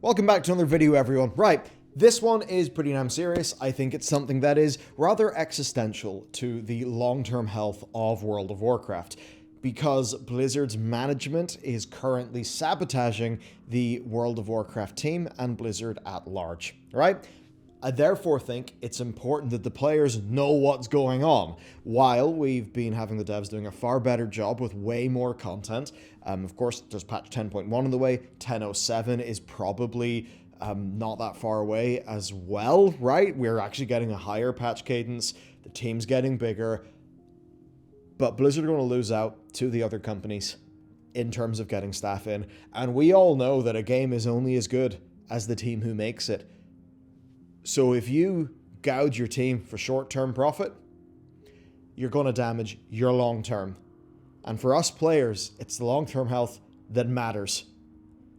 Welcome back to another video, everyone. Right, this one is pretty damn serious. I think it's something that is rather existential to the long-term health of World of Warcraft, because Blizzard's management is currently sabotaging the World of Warcraft team and Blizzard at large, right? I therefore think it's important that the players know what's going on. While we've been having the devs doing a far better job with way more content, of course, there's patch 10.1 on the way, 10.07 is probably not that far away as well, right? We're actually getting a higher patch cadence, the team's getting bigger, but Blizzard are going to lose out to the other companies in terms of getting staff in, and we all know that a game is only as good as the team who makes it. So if you gouge your team for short-term profit, you're going to damage your long-term. And for us players, it's the long-term health that matters.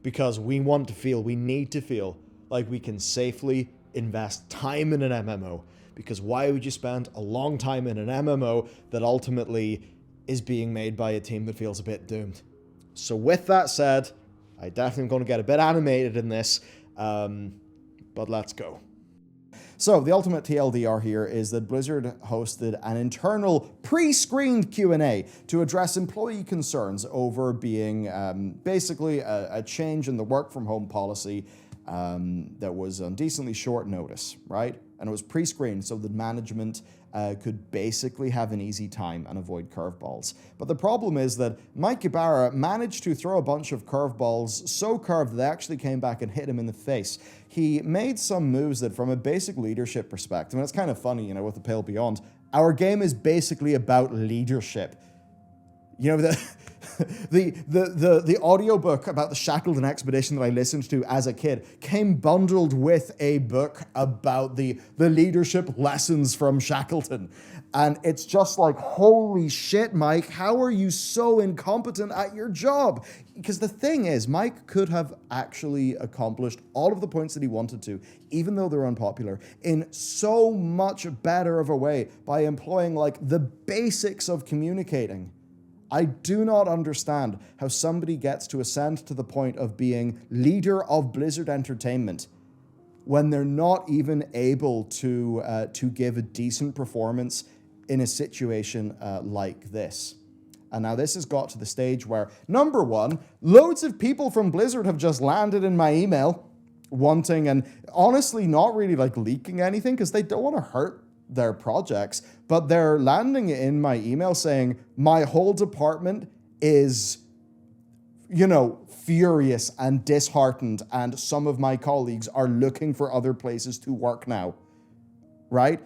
Because we need to feel like we can safely invest time in an MMO. Because why would you spend a long time in an MMO that ultimately is being made by a team that feels a bit doomed? So with that said, I definitely am going to get a bit animated in this, but let's go. So the ultimate TLDR here is that Blizzard hosted an internal pre-screened Q&A to address employee concerns over being basically a change in the work from home policy that was on decently short notice, right? And it was pre-screened so that management could basically have an easy time and avoid curveballs. But the problem is that Mike Ibarra managed to throw a bunch of curveballs so curved that they actually came back and hit him in the face. He made some moves that, from a basic leadership perspective, and it's kind of funny, with the Pale Beyond, our game is basically about leadership. The audiobook about the Shackleton expedition that I listened to as a kid came bundled with a book about the leadership lessons from Shackleton. And it's just like, holy shit, Mike, how are you so incompetent at your job? Because the thing is, Mike could have actually accomplished all of the points that he wanted to, even though they're unpopular, in so much better of a way by employing like the basics of communicating. I do not understand how somebody gets to ascend to the point of being leader of Blizzard Entertainment when they're not even able to give a decent performance in a situation like this. And now this has got to the stage where, number one, loads of people from Blizzard have just landed in my email wanting, and honestly not really like leaking anything because they don't want to hurt their projects, but they're landing in my email saying my whole department is, furious and disheartened, and some of my colleagues are looking for other places to work now, right?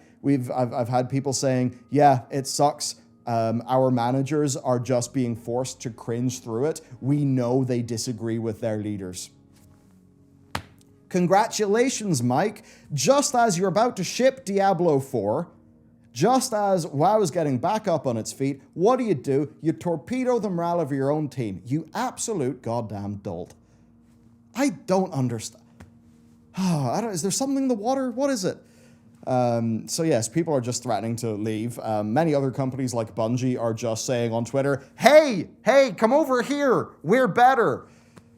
I've had people saying, yeah, it sucks. Our managers are just being forced to cringe through it. We know they disagree with their leaders. Congratulations, Mike. Just as you're about to ship Diablo 4, just as WoW is getting back up on its feet, what do? You torpedo the morale of your own team. You absolute goddamn dolt. I don't understand. Is there something in the water? What is it? So yes, people are just threatening to leave. Many other companies like Bungie are just saying on Twitter, hey, come over here. We're better.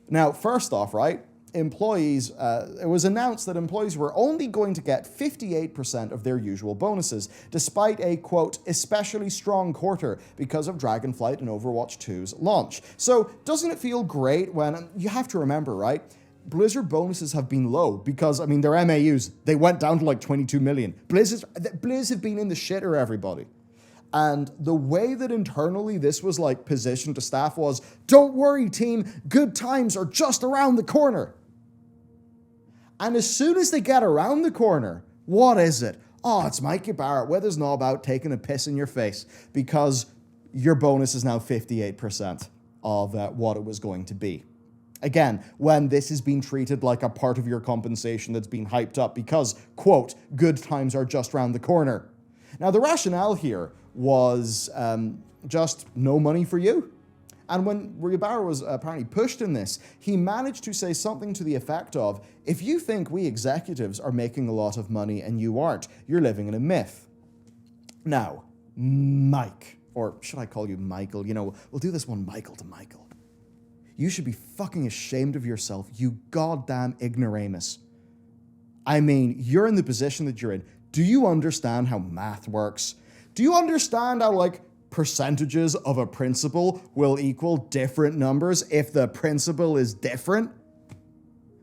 Now, first off, right? Employees, it was announced that employees were only going to get 58% of their usual bonuses, despite a, quote, especially strong quarter because of Dragonflight and Overwatch 2's launch. So doesn't it feel great when, you have to remember, right? Blizzard bonuses have been low because, their MAUs, they went down to like 22 million. Blizz have been in the shitter, everybody. And the way that internally this was like positioned to staff was, don't worry, team, good times are just around the corner. And as soon as they get around the corner, what is it? Oh, it's Mikey Barrett with his knob out taking a piss in your face because your bonus is now 58% of what it was going to be. Again, when this is being treated like a part of your compensation that's being hyped up because, quote, good times are just around the corner. Now, the rationale here was just no money for you. And when Ibarra was apparently pushed in this, he managed to say something to the effect of, if you think we executives are making a lot of money and you aren't, you're living in a myth. Now, Mike, or should I call you Michael? We'll do this one Michael to Michael. You should be fucking ashamed of yourself, you goddamn ignoramus. I mean, you're in the position that you're in. Do you understand how math works? Do you understand how, like, percentages of a principal will equal different numbers if the principal is different?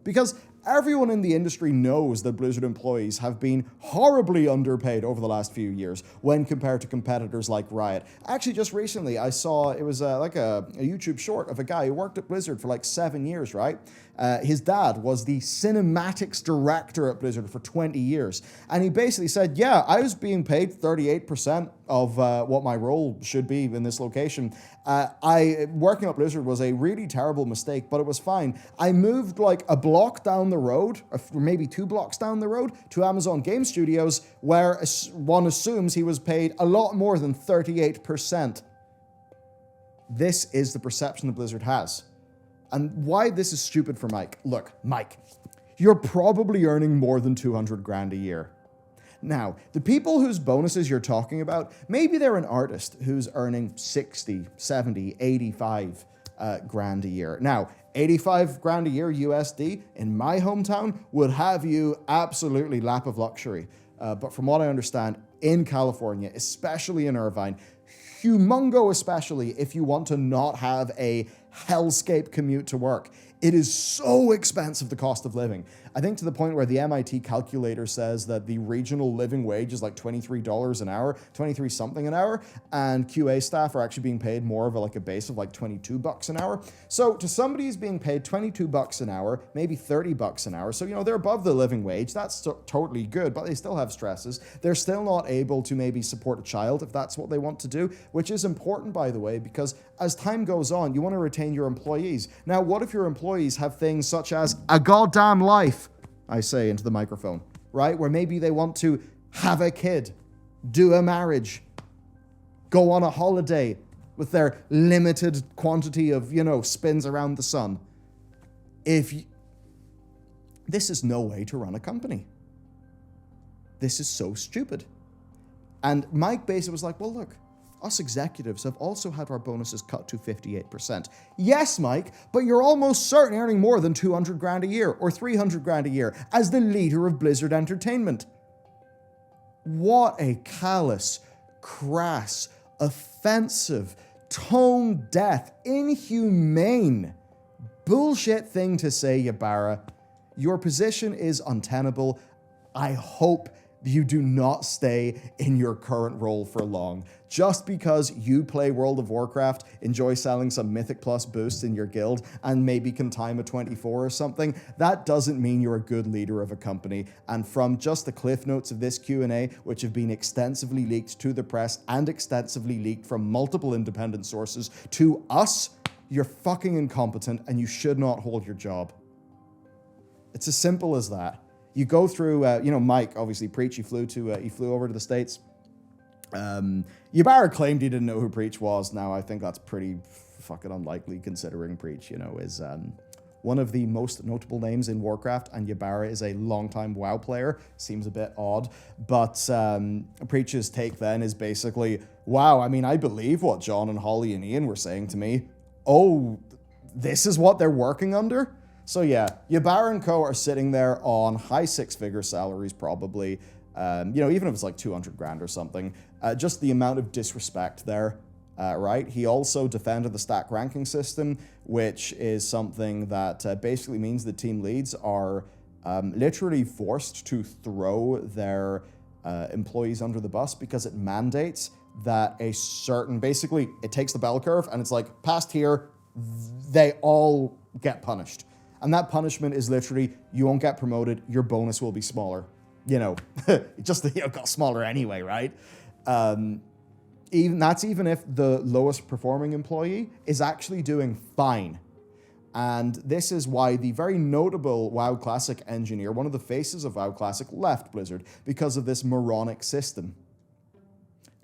Because everyone in the industry knows that Blizzard employees have been horribly underpaid over the last few years when compared to competitors like Riot. Actually, just recently, I saw, it was like a YouTube short of a guy who worked at Blizzard for like 7 years, right? His dad was the cinematics director at Blizzard for 20 years. And he basically said, yeah, I was being paid 38% of what my role should be in this location. Working at Blizzard was a really terrible mistake, but it was fine. I moved like a block down the road, or maybe 2 blocks down the road, to Amazon Game Studios, where one assumes he was paid a lot more than 38%. This is the perception that Blizzard has. And why this is stupid for Mike. Look, Mike, you're probably earning more than 200 grand a year. Now, the people whose bonuses you're talking about, maybe they're an artist who's earning 60, 70, 85 grand a year. Now, 85 grand a year USD in my hometown would have you absolutely lap of luxury. But from what I understand, in California, especially in Irvine, humongo especially if you want to not have a hellscape commute to work. It is so expensive, the cost of living. I think to the point where the MIT calculator says that the regional living wage is like $23 an hour, 23 something an hour, and QA staff are actually being paid more of a base of like $22 an hour. So to somebody who's being paid $22 an hour, maybe $30 an hour, so they're above the living wage, that's totally good, but they still have stresses. They're still not able to maybe support a child if that's what they want to do, which is important, by the way, because as time goes on, you want to retain your employees. Now, what if your employees have things such as a goddamn life, I say into the microphone, right? Where maybe they want to have a kid, do a marriage, go on a holiday with their limited quantity of, spins around the sun. This is no way to run a company. This is so stupid. And Mike basically was like, well, look, us executives have also had our bonuses cut to 58%. Yes, Mike, but you're almost certainly earning more than 200 grand a year or 300 grand a year as the leader of Blizzard Entertainment. What a callous, crass, offensive, tone-deaf, inhumane, bullshit thing to say, Ybarra. Your position is untenable. I hope you do not stay in your current role for long. Just because you play World of Warcraft, enjoy selling some Mythic Plus boosts in your guild, and maybe can time a 24 or something, that doesn't mean you're a good leader of a company. And from just the cliff notes of this Q&A, which have been extensively leaked to the press and extensively leaked from multiple independent sources to us, you're fucking incompetent and you should not hold your job. It's as simple as that. You go through, Mike, obviously, Preach, he flew over to the States. Ybarra claimed he didn't know who Preach was. Now, I think that's pretty fucking unlikely, considering Preach, is one of the most notable names in Warcraft, and Ybarra is a longtime WoW player. Seems a bit odd, but Preach's take then is basically, wow, I mean, I believe what John and Holly and Ian were saying to me. Oh, this is what they're working under? So yeah, Ybarra and co are sitting there on high 6-figure salaries, probably. Even if it's like 200 grand or something. Just the amount of disrespect there, right? He also defended the stack ranking system, which is something that basically means the team leads are literally forced to throw their employees under the bus because it mandates that basically it takes the bell curve and it's like, past here, they all get punished. And that punishment is literally, you won't get promoted, your bonus will be smaller. Got smaller anyway, right? Even if the lowest performing employee is actually doing fine. And this is why the very notable WoW Classic engineer, one of the faces of WoW Classic, left Blizzard because of this moronic system.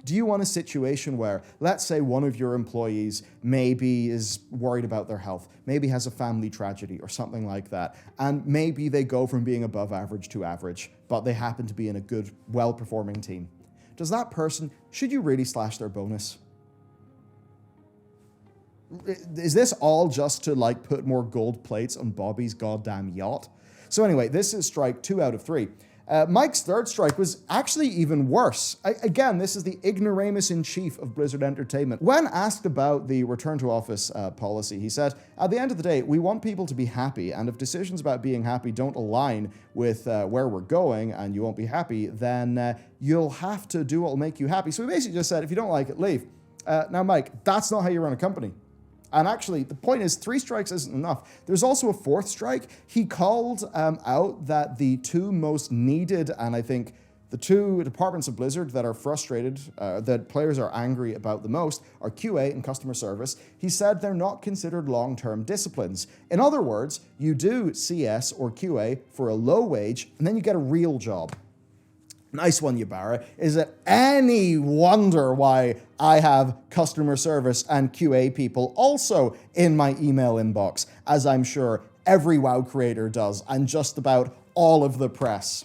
Do you want a situation where, let's say one of your employees maybe is worried about their health, maybe has a family tragedy or something like that, and maybe they go from being above average to average, but they happen to be in a good, well-performing team. Should you really slash their bonus? is this all just to like put more gold plates on Bobby's goddamn yacht? So anyway, this is strike 2 out of 3. Mike's third strike was actually even worse. Again, this is the ignoramus in chief of Blizzard Entertainment. When asked about the return to office policy, he said, at the end of the day, we want people to be happy, and if decisions about being happy don't align with where we're going and you won't be happy, then you'll have to do what will make you happy. So he basically just said, if you don't like it, leave. Now, Mike, that's not how you run a company. And actually, the point is, 3 strikes isn't enough. There's also a 4th strike. He called out that the 2 most needed, and I think the 2 departments of Blizzard that are frustrated, that players are angry about the most, are QA and customer service. He said they're not considered long-term disciplines. In other words, you do CS or QA for a low wage, and then you get a real job. Nice one, Ybarra. Is it any wonder why I have customer service and QA people also in my email inbox, as I'm sure every WoW creator does, and just about all of the press?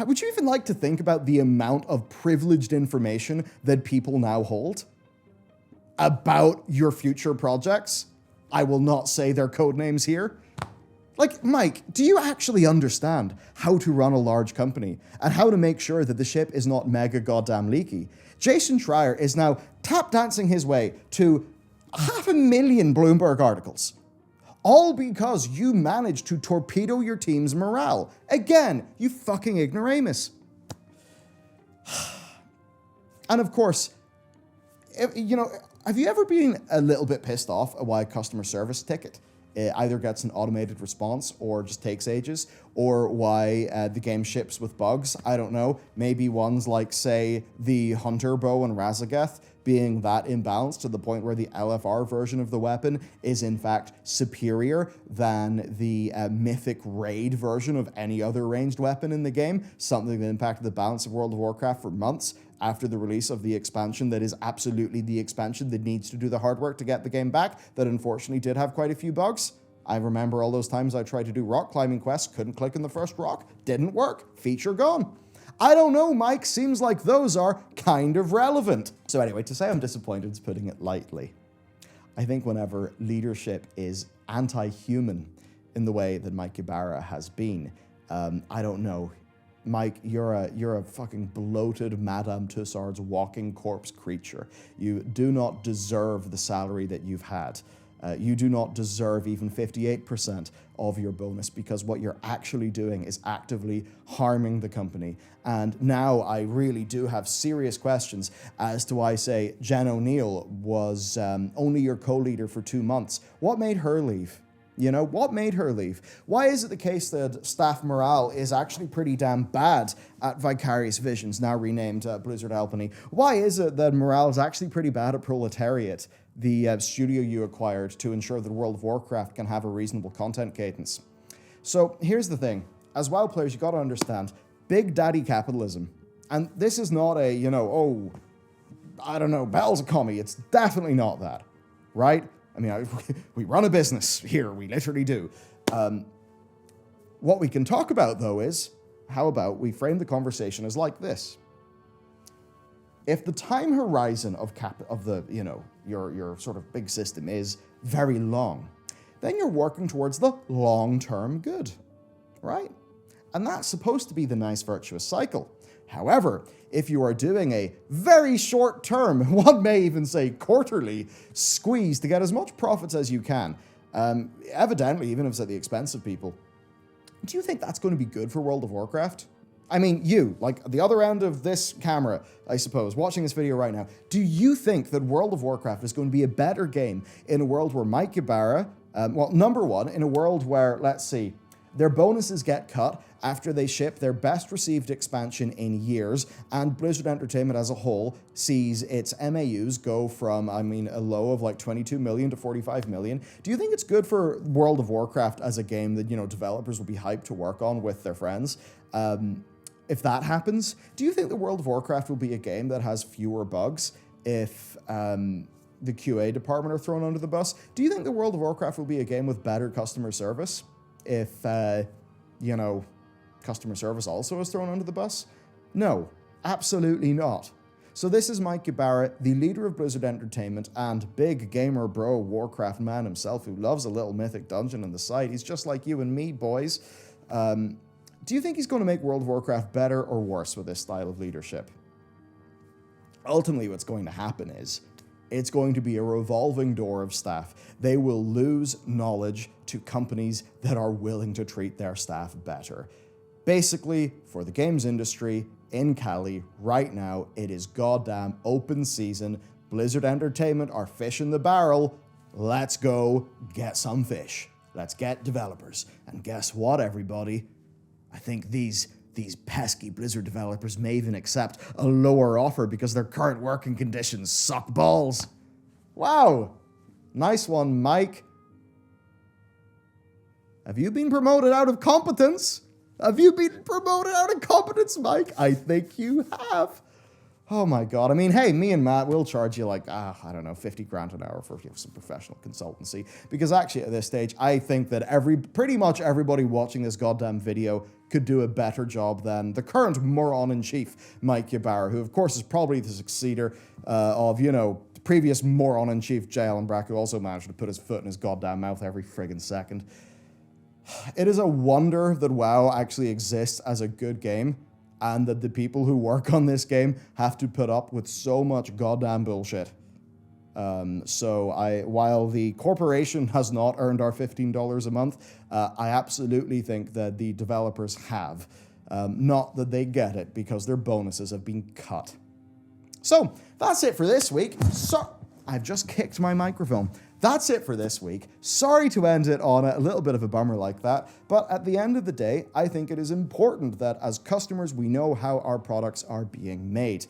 Would you even like to think about the amount of privileged information that people now hold about your future projects? I will not say their code names here. Like, Mike, do you actually understand how to run a large company and how to make sure that the ship is not mega goddamn leaky? Jason Schreier is now tap dancing his way to 500,000 Bloomberg articles, all because you managed to torpedo your team's morale. Again, you fucking ignoramus. And of course, have you ever been a little bit pissed off at why a customer service ticket either gets an automated response or just takes ages, or why the game ships with bugs? I don't know. Maybe ones like, say, the Hunter Bow and Razageth being that imbalanced to the point where the LFR version of the weapon is in fact superior than the mythic raid version of any other ranged weapon in the game, something that impacted the balance of World of Warcraft for months after the release of the expansion that is absolutely the expansion that needs to do the hard work to get the game back, that unfortunately did have quite a few bugs. I remember all those times I tried to do rock climbing quests, couldn't click on the first rock, didn't work, feature gone. I don't know, Mike, seems like those are kind of relevant. So anyway, to say I'm disappointed is putting it lightly. I think whenever leadership is anti-human in the way that Mike Ybarra has been, I don't know. Mike, you're a fucking bloated Madame Tussauds walking corpse creature. You do not deserve the salary that you've had. You do not deserve even 58% of your bonus, because what you're actually doing is actively harming the company. And now I really do have serious questions as to why, say, Jen O'Neill was only your co-leader for 2 months. What made her leave? You know, what made her leave? Why is it the case that staff morale is actually pretty damn bad at Vicarious Visions, now renamed Blizzard Albany? Why is it that morale is actually pretty bad at Proletariat, the studio you acquired to ensure that World of Warcraft can have a reasonable content cadence? So here's the thing. As WoW players, you got to understand, big daddy capitalism. And this is not a, Bell's a commie. It's definitely not that, right? I mean, we run a business here, we literally do. What we can talk about, though, is how about we frame the conversation as like this. If the time horizon of your sort of big system is very long, then you're working towards the long-term good, right? And that's supposed to be the nice virtuous cycle. However, if you are doing a very short-term, one may even say quarterly, squeeze to get as much profits as you can, evidently, even if it's at the expense of people, do you think that's going to be good for World of Warcraft? I mean, you, like the other end of this camera, I suppose, watching this video right now, do you think that World of Warcraft is going to be a better game in a world where Mike Ybarra, number one, in a world where, let's see, their bonuses get cut after they ship their best received expansion in years, and Blizzard Entertainment as a whole sees its MAUs go from, a low of like 22 million to 45 million. Do you think it's good for World of Warcraft as a game that, developers will be hyped to work on with their friends? If that happens, do you think the World of Warcraft will be a game that has fewer bugs if the QA department are thrown under the bus? Do you think the World of Warcraft will be a game with better customer service if, customer service also is thrown under the bus? No, absolutely not. So this is Mike Ybarra, the leader of Blizzard Entertainment and big gamer bro Warcraft man himself who loves a little mythic dungeon on the side. He's just like you and me, boys. Do you think he's going to make World of Warcraft better or worse with this style of leadership? Ultimately, what's going to happen is it's going to be a revolving door of staff. They will lose knowledge to companies that are willing to treat their staff better. Basically, for the games industry in Cali right now, it is goddamn open season. Blizzard Entertainment are fish in the barrel. Let's go get some fish. Let's get developers. And guess what, everybody? I think these pesky Blizzard developers may even accept a lower offer because their current working conditions suck balls. Wow. Nice one, Mike. Have you been promoted out of competence? Have you been promoted out of competence, Mike? I think you have. Oh my God. I mean, hey, me and Matt will charge you like, I don't know, 50 grand an hour for some professional consultancy. Because actually at this stage, I think that pretty much everybody watching this goddamn video could do a better job than the current moron-in-chief, Mike Ybarra, who of course is probably the successor of, the previous moron-in-chief, Jay Allen Brack, who also managed to put his foot in his goddamn mouth every friggin' second. It is a wonder that WoW actually exists as a good game, and that the people who work on this game have to put up with so much goddamn bullshit. While the corporation has not earned our $15 a month, I absolutely think that the developers have. Not that they get it, because their bonuses have been cut. So, that's it for this week. I've just kicked my microphone. That's it for this week. Sorry to end it on a little bit of a bummer like that, but at the end of the day, I think it is important that as customers, we know how our products are being made.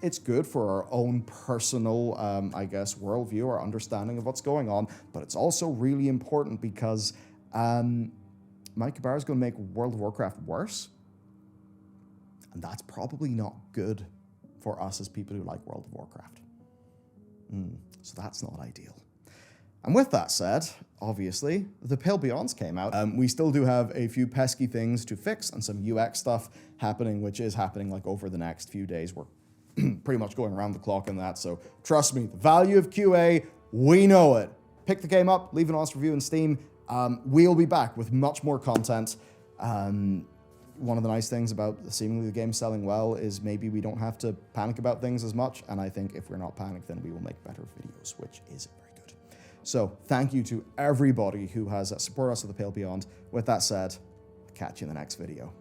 It's good for our own personal, worldview, our understanding of what's going on, but it's also really important because Mike Ybarra is going to make World of Warcraft worse, and that's probably not good for us as people who like World of Warcraft. So that's not ideal. And with that said, obviously, the Pale Beyonds came out. We still do have a few pesky things to fix and some UX stuff happening, which is happening like over the next few days. We're pretty much going around the clock on that, so trust me, the value of QA, we know it. Pick the game up, leave an honest review in Steam. We'll be back with much more content. One of the nice things about seemingly the game selling well is maybe we don't have to panic about things as much, and I think if we're not panicked, then we will make better videos, which is very good. So thank you to everybody who has supported us with the Pale Beyond. With that said, catch you in the next video.